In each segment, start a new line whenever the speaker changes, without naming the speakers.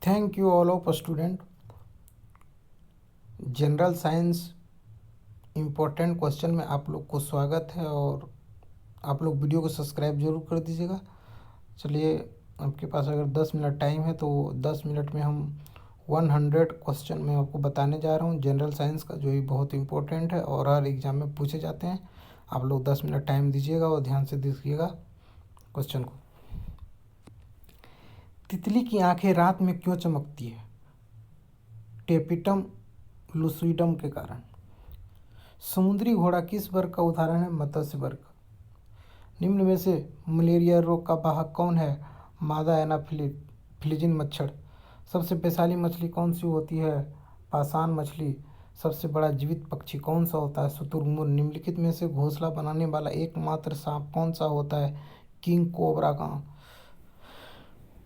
Thank you all of student. General science important question में आप लोग को स्वागत है और आप लोग वीडियो को सब्सक्राइब जरूर कर दीजिएगा। चलिए, आपके पास अगर 10 मिनट टाइम है तो 10 मिनट में हम 100 क्वेश्चन मैं आपको बताने जा रहा हूँ जनरल साइंस का, जो ही बहुत इंपॉर्टेंट है और हर एग्ज़ाम में पूछे जाते हैं। आप लोग 10 मिनट टाइम दीजिएगा और ध्यान से देखिएगा क्वेश्चन को। तितली की आंखें रात में क्यों चमकती है? टेपिटम लुसिडम के कारण। समुद्री घोड़ा किस वर्ग का उदाहरण है? मत्स्य वर्ग। निम्न में से मलेरिया रोग का वाहक कौन है? मादा एनाफिलिजिन मच्छर। सबसे वैशाली मछली कौन सी होती है? पाषाण मछली। सबसे बड़ा जीवित पक्षी कौन सा होता है? शुतुरमुर्ग। निम्नलिखित में से घोंसला बनाने वाला एकमात्र सांप कौन सा होता है? किंग कोबरा का।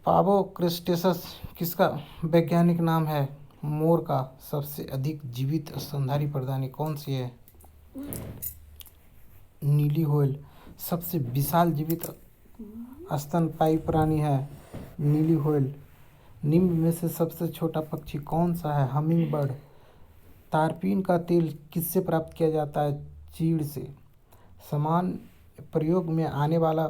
पावो क्रिस्टेसस किसका वैज्ञानिक नाम है? मोर का। सबसे अधिक जीवित स्तनधारी प्राणी कौन सी है? नीली व्हेल। सबसे विशाल जीवित स्तनपायी प्राणी है नीली व्हेल। निम्न में से सबसे छोटा पक्षी कौन सा है? Humming bird. तारपीन का तेल किससे प्राप्त किया जाता है? चीड़ से। सामान्य प्रयोग में आने वाला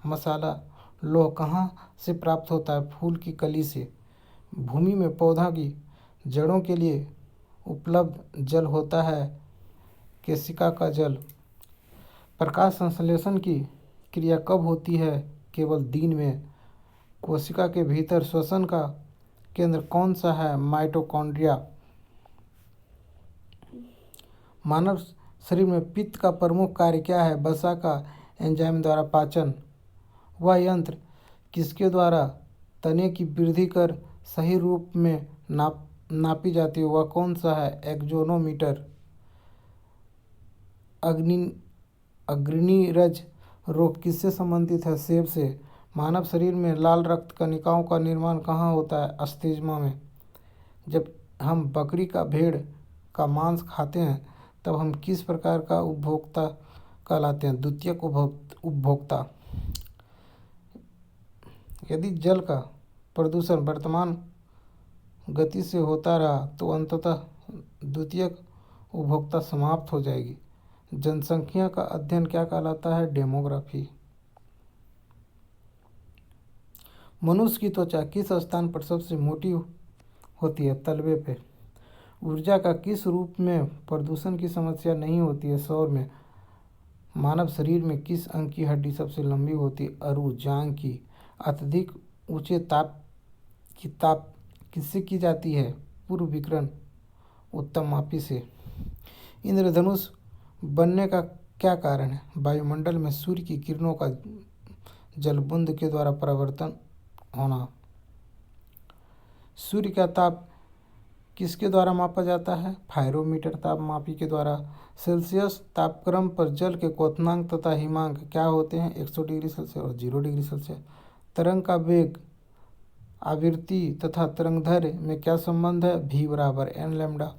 मसाला लौह कहाँ से प्राप्त होता है? फूल की कली से। भूमि में पौधा की जड़ों के लिए उपलब्ध जल होता है केशिका का जल। प्रकाश संश्लेषण की क्रिया कब होती है? केवल दिन में। कोशिका के भीतर श्वसन का केंद्र कौन सा है? माइटोकॉन्ड्रिया। मानव शरीर में पित्त का प्रमुख कार्य क्या है? वसा का एंजाइम द्वारा पाचन। वह यंत्र किसके द्वारा तने की वृद्धि कर सही रूप में नापी जाती है? वह कौन सा है? एक्सोनोमीटर। अग्निरज रोग किससे संबंधित है? सेब से। मानव शरीर में लाल रक्त कणिकाओं का निर्माण कहाँ होता है? अस्थिज्मा में। जब हम बकरी का भेड़ का मांस खाते हैं तब हम किस प्रकार का उपभोक्ता कहलाते हैं? द्वितीयक उपभोक्ता। यदि जल का प्रदूषण वर्तमान गति से होता रहा तो अंततः द्वितीयक उपभोक्ता समाप्त हो जाएगी। जनसंख्या का अध्ययन क्या कहलाता है? डेमोग्राफी। मनुष्य की त्वचा किस स्थान पर सबसे मोटी होती है? तलवे पे। ऊर्जा का किस रूप में प्रदूषण की समस्या नहीं होती है? सौर में। मानव शरीर में किस अंग की हड्डी सबसे लंबी होती है? अरू जांघ की। अत्यधिक ऊंचे ताप किससे की जाती है? पूर्व विकिरण उत्तम मापी से। इंद्रधनुष बनने का क्या कारण है? वायुमंडल में सूर्य की किरणों का जलबुंद के द्वारा परिवर्तन होना। सूर्य का ताप किसके द्वारा मापा जाता है? फायरोमीटर तापमापी के द्वारा। सेल्सियस तापक्रम पर जल के क्वथनांक तथा हिमांक क्या होते हैं? 100 डिग्री सेल्सियस और 0 डिग्री सेल्सियस। तरंग का वेग, आवृत्ति तथा तरंगदैर्घ्य में क्या संबंध है? v बराबर n लैम्डा।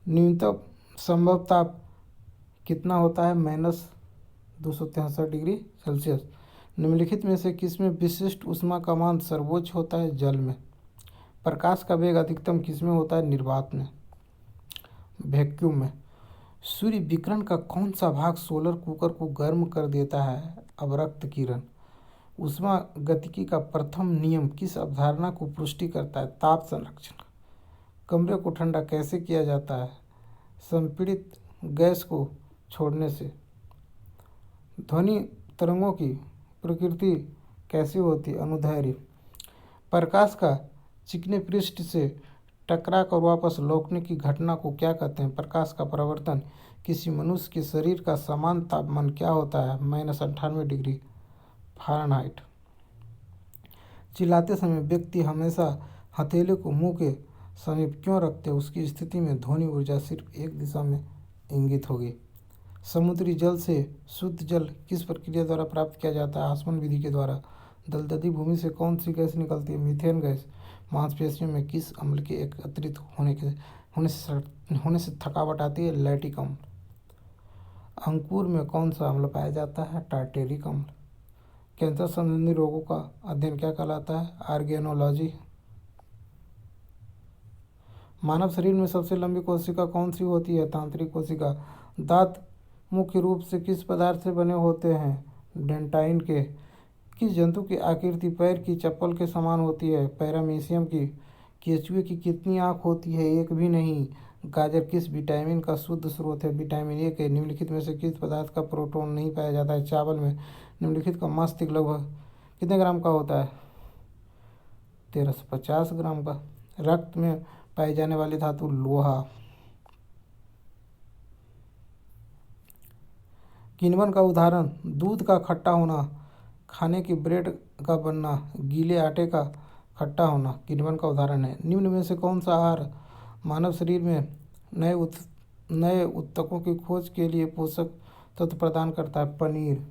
न्यूनतम संभव ताप कितना होता है? -263 डिग्री सेल्सियस। निम्नलिखित में से किसमें विशिष्ट ऊष्मा का मान सर्वोच्च होता है? जल में। प्रकाश का वेग अधिकतम किसमें होता है? निर्वात में। वैक्यूम में। सूर्य विकिरण का कौन सा भाग सोलर कुकर को गर्म कर देता है? अवरक्त किरण। ऊष्मा गतिकी का प्रथम नियम किस अवधारणा को पुष्टि करता है? ताप संरक्षण। कमरे को ठंडा कैसे किया जाता है? संपीड़ित गैस को छोड़ने से। ध्वनि तरंगों की प्रकृति कैसी होती है? अनुदैर्घ्य। प्रकाश का चिकने पृष्ठ से टकरा कर वापस लौटने की घटना को क्या कहते हैं? प्रकाश का परावर्तन। किसी मनुष्य के शरीर का सामान्य तापमान क्या होता है? -98 डिग्री फ़ारेनहाइट। चिल्लाते समय व्यक्ति हमेशा हथेली को मुंह के समीप क्यों रखते हैं? उसकी स्थिति में ध्वनि ऊर्जा सिर्फ एक दिशा में इंगित होगी। समुद्री जल से शुद्ध जल किस प्रक्रिया द्वारा प्राप्त किया जाता है? आसवन विधि के द्वारा। दलदली भूमि से कौन सी गैस निकलती है? Methane gas. मांसपेशियों में किस अम्ल के एकत्रित होने से थकावट आती है? लैक्टिक अम्ल। अंकुर में कौन सा अम्ल पाया जाता है? टार्टेरिक अम्ल। कैंसर संबंधी रोगों का अध्ययन क्या कहलाता है? ऑर्गेनोलॉजी। मानव शरीर में सबसे लंबी कोशिका कौन सी होती है? तांत्रिक कोशिका। दांत मुख्य रूप से किस पदार्थ से बने होते हैं? डेंटाइन के। किस जंतु की आकृति पैर की चप्पल के समान होती है? पैरामीशियम की। केंचुए की कितनी आँख होती है? एक भी नहीं। गाजर किस विटामिन का शुद्ध स्रोत है? विटामिन ए के। निम्नलिखित में से किस पदार्थ का प्रोटॉन नहीं पाया जाता है? चावल में। निम्नलिखित का मस्तिष्क लगभग कितने ग्राम का होता है? 1350 ग्राम का। रक्त में पाई जाने वाली धातु लोहा। किण्वन का उदाहरण? दूध का खट्टा होना, खाने की ब्रेड का बनना, गीले आटे का खट्टा होना किण्वन का उदाहरण है। निम्न में से कौन सा आहार मानव शरीर में नए उत्तकों की खोज के लिए पोषक तत्व प्रदान करता है? पनीर।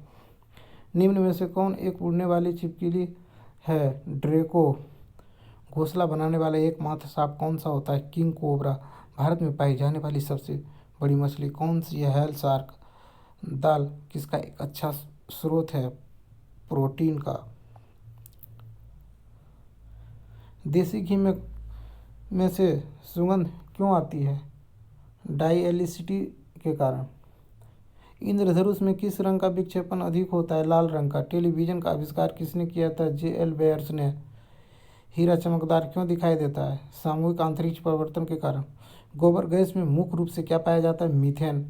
निम्न में से कौन एक उड़ने वाली छिपकली है? ड्रेको। घोंसला बनाने वाला एकमात्र सांप कौन सा होता है? King cobra. भारत में पाई जाने वाली सबसे बड़ी मछली कौन सी है? Whale shark. दाल किसका एक अच्छा स्रोत है? प्रोटीन का। देसी घी में से सुगंध क्यों आती है? डाइएलिसिटी के कारण। इंद्रधनुष में किस रंग का विक्षेपण अधिक होता है? लाल रंग का। टेलीविजन का आविष्कार किसने किया था? जे.एल. बेयर्स ने। हीरा चमकदार क्यों दिखाई देता है? सामूहिक अंतरिक्ष परिवर्तन के कारण। गोबर गैस में मुख्य रूप से क्या पाया जाता है? मीथेन।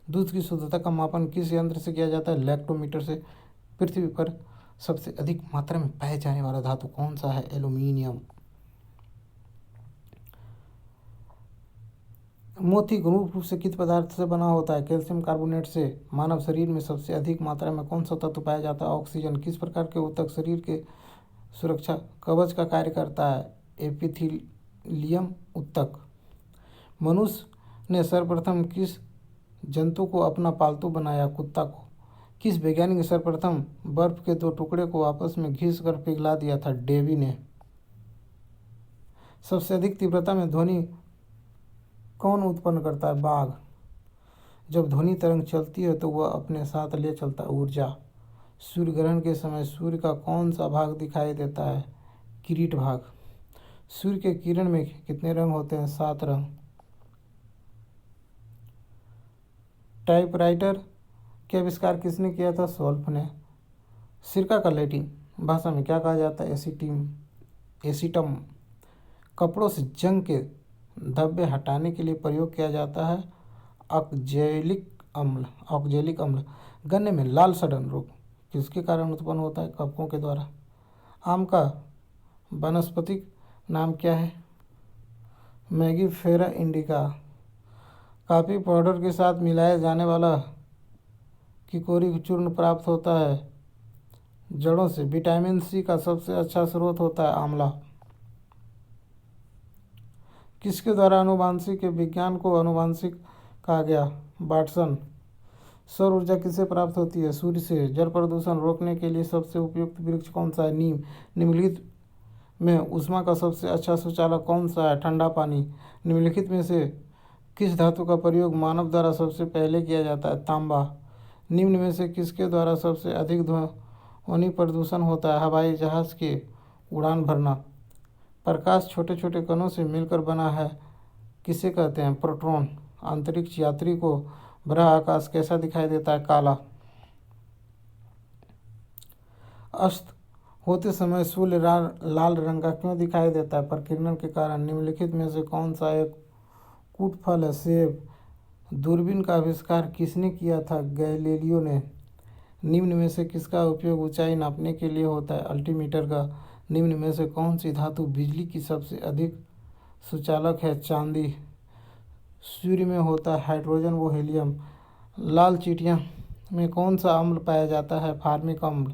दूध की शुद्धता का मापन किस यंत्र से किया जाता है? लैक्टोमीटर से। पृथ्वी पर सबसे अधिक मात्रा में पाए जाने वाला धातु कौन सा है? एल्यूमीनियम। मोती मुख्य रूप से किस पदार्थ से बना होता है? कैल्शियम कार्बोनेट से। मानव शरीर में सबसे अधिक मात्रा में कौन सा तत्व पाया जाता है? ऑक्सीजन। किस प्रकार के ऊतक शरीर के सुरक्षा कवच का कार्य करता है? एपिथेलियम ऊतक। मनुष्य ने सर्वप्रथम किस जंतु को अपना पालतू बनाया? कुत्ता को। किस वैज्ञानिक ने सर्वप्रथम बर्फ के दो टुकड़े को आपस में घिस कर पिघला दिया था? डेवी ने। सबसे अधिक तीव्रता में ध्वनि कौन उत्पन्न करता है? बाघ। जब ध्वनि तरंग चलती है तो वह अपने साथ ले चलता है ऊर्जा। सूर्य ग्रहण के समय सूर्य का कौन सा भाग दिखाई देता है? किरीट भाग। सूर्य के किरण में कितने रंग होते हैं? 7 रंग। टाइपराइटर के आविष्कार किसने किया था? सोल्फ ने। सिरका का लैटिन भाषा में क्या कहा जाता है? एसीटम। कपड़ों से जंग के धब्बे हटाने के लिए प्रयोग किया जाता है ऑक्जेलिक अम्ल। गन्ने में लाल सड़न रोग किसके कारण उत्पन्न होता है? कवकों के द्वारा। आम का वानस्पतिक नाम क्या है? Mangifera indica. कॉफ़ी पाउडर के साथ मिलाया जाने वाला किकोरी चूर्ण प्राप्त होता है जड़ों से। विटामिन सी का सबसे अच्छा स्रोत होता है आंवला। किसके द्वारा आनुवंशिक के विज्ञान को आनुवंशिक कहा गया? वाटसन। सौर ऊर्जा किससे प्राप्त होती है? सूर्य से। जल प्रदूषण रोकने के लिए सबसे उपयुक्त वृक्ष कौन सा है? नीम। निम्नलिखित में ऊष्मा का सबसे अच्छा सुचालक कौन सा है? ठंडा पानी। निम्नलिखित में से किस धातु का प्रयोग मानव द्वारा सबसे पहले किया जाता है? तांबा। निम्न में से किसके द्वारा सबसे अधिक ध्वनि प्रदूषण होता है? हवाई जहाज़ के उड़ान भरना। प्रकाश छोटे छोटे कणों से मिलकर बना है किसे कहते हैं? प्रोटॉन। अंतरिक्ष यात्री को भरा आकाश कैसा दिखाई देता है? काला। अस्त होते समय सूर्य लाल रंग का क्यों दिखाई देता है? प्रकीर्णन के कारण। निम्नलिखित में से कौन सा एक कूट फल है? सेब। दूरबीन का आविष्कार किसने किया था? गैलीलियो ने। निम्न में से किसका उपयोग ऊंचाई नापने के लिए होता है? अल्टीमीटर का। निम्न में से कौन सी धातु बिजली की सबसे अधिक सुचालक है? चांदी। सूर्य में होता है हाइड्रोजन व हीलियम। लाल चींटियाँ में कौन सा अम्ल पाया जाता है? फार्मिक अम्ल।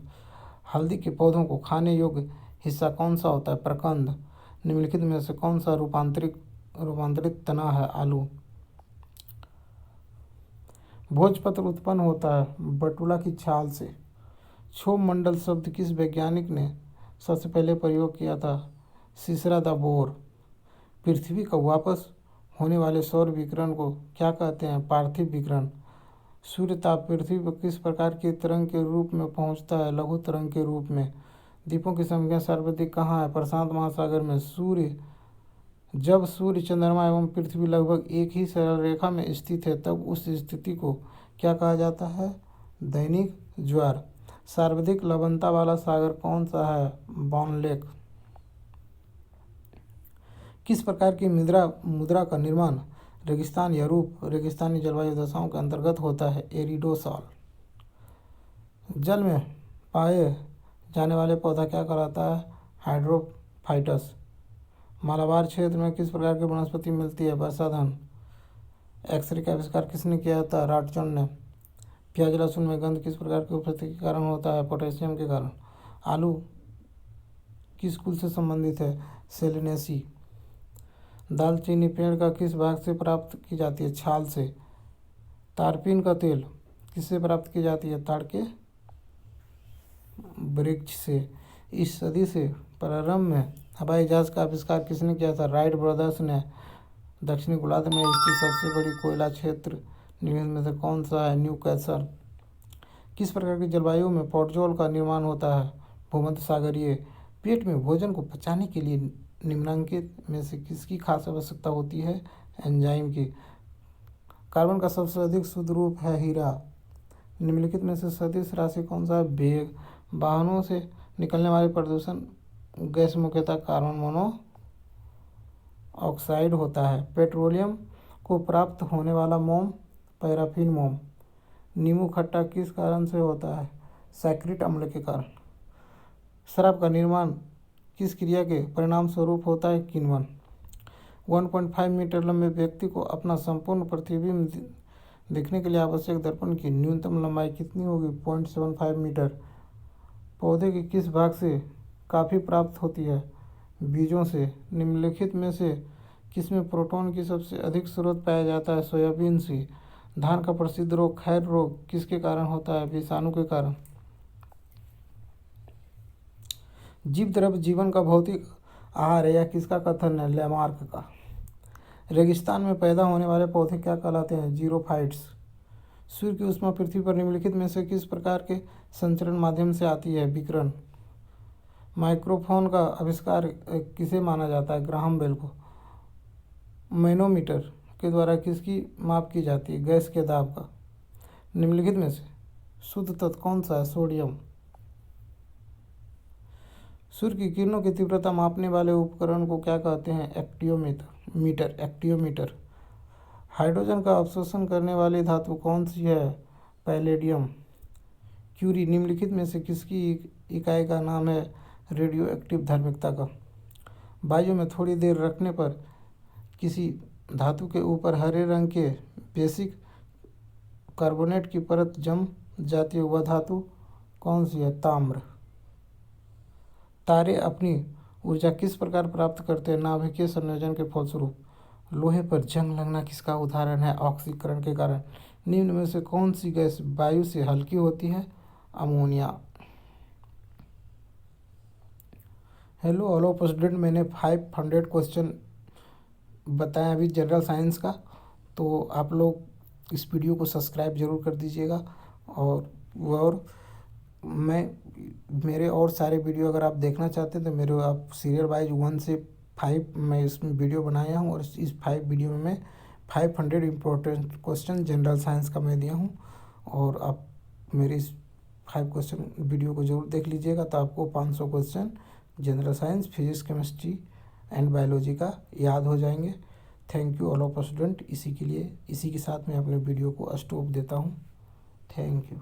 हल्दी के पौधों को खाने योग्य हिस्सा कौन सा होता है? प्रकंद। निम्नलिखित में से कौन सा रूपांतरित तना है? आलू। भोजपत्र उत्पन्न होता है बटुला की छाल से। क्षोभ मंडल शब्द किस वैज्ञानिक ने सबसे पहले प्रयोग किया था? Sisera the bore. पृथ्वी का वापस होने वाले सौर विकिरण को क्या कहते हैं? पार्थिव विकिरण। सूर्य ताप पृथ्वी पर किस प्रकार की तरंग के रूप में पहुंचता है? लघु तरंग के रूप में। द्वीपों की संख्या सर्वाधिक कहाँ है? प्रशांत महासागर में। सूर्य जब सूर्य, चंद्रमा एवं पृथ्वी लगभग एक ही सरल रेखा में स्थित है तब उस स्थिति को क्या कहा जाता है? दैनिक ज्वार। सर्वाधिक लवणता वाला सागर कौन सा है? बॉन लेक। किस प्रकार की मुद्रा का निर्माण रेगिस्तान या रूप रेगिस्तानी जलवायु दशाओं के अंतर्गत होता है? एरिडोसॉल। जल में पाए जाने वाले पौधा क्या कहलाता है? हाइड्रोफाइटस। मालाबार क्षेत्र में किस प्रकार की वनस्पति मिलती है? वर्षाधन। एक्सरे का आविष्कार किसने किया था? रॉटसन ने। प्याज लहसुन में गंध किस प्रकार की उपस्थिति के कारण होता है? पोटेशियम के कारण। आलू किस कुल से संबंधित है? सेलिनेसी। दालचीनी पेड़ का किस भाग से प्राप्त की जाती है? छाल से। तारपीन का तेल किससे प्राप्त की जाती है? ताड़ के वृक्ष से। इस सदी से प्रारंभ में हवाई जहाज का आविष्कार किसने किया था? राइट ब्रदर्स ने। दक्षिणी गोलार्ध में स्थित सबसे बड़ी कोयला क्षेत्र निम्न में से कौन सा है? New castle. किस प्रकार की जलवायु में पोर्टजोल का निर्माण होता है? भूमध्य सागरीय। पेट में भोजन को पचाने के लिए निम्नलिखित में से किसकी खास आवश्यकता होती है? एंजाइम की। कार्बन का सबसे अधिक शुद्ध रूप है हीरा। निम्नलिखित में से सदिश राशि कौन सा है? वेग। वाहनों से निकलने वाले प्रदूषण गैस मुख्यतः कार्बन मोनोऑक्साइड होता है। पेट्रोलियम को प्राप्त होने वाला मोम पैराफिन मोम। नींबू खट्टा किस कारण से होता है? सैक्रिक अम्ल के कारण। शराब का निर्माण किस क्रिया के परिणाम स्वरूप होता है? किण्वन। 1.5 मीटर लंबे व्यक्ति को अपना संपूर्ण प्रतिबिंब दिखने के लिए आवश्यक दर्पण की न्यूनतम लंबाई कितनी होगी? 0.75 मीटर। पौधे के किस भाग से काफ़ी प्राप्त होती है? बीजों से। निम्नलिखित में से किसमें प्रोटॉन की सबसे अधिक स्रोत पाया जाता है? सोयाबीन से। धान का प्रसिद्ध रोग खैर रोग किसके कारण होता है? विषाणु के कारण। जीव द्रव्य जीवन का भौतिक आहार है, यह किसका कथन है? लैमार्क का। रेगिस्तान में पैदा होने वाले पौधे क्या कहलाते हैं? जीरोफाइट्स। सूर्य की ऊष्मा पृथ्वी पर निम्नलिखित में से किस प्रकार के संचरण माध्यम से आती है? विकिरण। माइक्रोफोन का आविष्कार किसे माना जाता है? ग्राहम बेल को। मैनोमीटर के द्वारा किसकी माप की जाती है? गैस के दाब का। निम्नलिखित में से शुद्ध तत्व कौन सा है? सोडियम। सूर्य की किरणों की तीव्रता मापने वाले उपकरण को क्या कहते हैं? एक्टियोमीटर। हाइड्रोजन का अवशोषण करने वाली धातु कौन सी है? पैलेडियम। क्यूरी निम्नलिखित में से किसकी इकाई का नाम है? रेडियो एक्टिव धार्मिकता का। वायु में थोड़ी देर रखने पर किसी धातु के ऊपर हरे रंग के बेसिक कार्बोनेट की परत जम जाती है, वह धातु कौन सी है? ताम्र। तारे अपनी ऊर्जा किस प्रकार प्राप्त करते हैं? नाभिकीय संयोजन के फलस्वरूप। लोहे पर जंग लगना किसका उदाहरण है? ऑक्सीकरण के कारण। निम्न में से कौन सी गैस वायु से हल्की होती है? अमोनिया। हेलो स्टूडेंट, मैंने 500 क्वेश्चन बताया अभी जनरल साइंस का, तो आप लोग इस वीडियो को सब्सक्राइब जरूर कर दीजिएगा। और मेरे और सारे वीडियो अगर आप देखना चाहते हैं तो मेरे आप सीरियल वाइज 1 से 5 मैं इसमें वीडियो बनाया हूँ, और इस 5 वीडियो में मैं 500 इम्पोर्टेंट क्वेश्चन जनरल साइंस का मैं दिया हूँ, और आप मेरे इस 5 क्वेश्चन वीडियो को जरूर देख लीजिएगा, तो आपको 500 question general science, physics, chemistry and biology का याद हो जाएंगे। Thank you all of student. इसी के साथ मैं अपने वीडियो को स्टॉप देता हूँ। Thank you.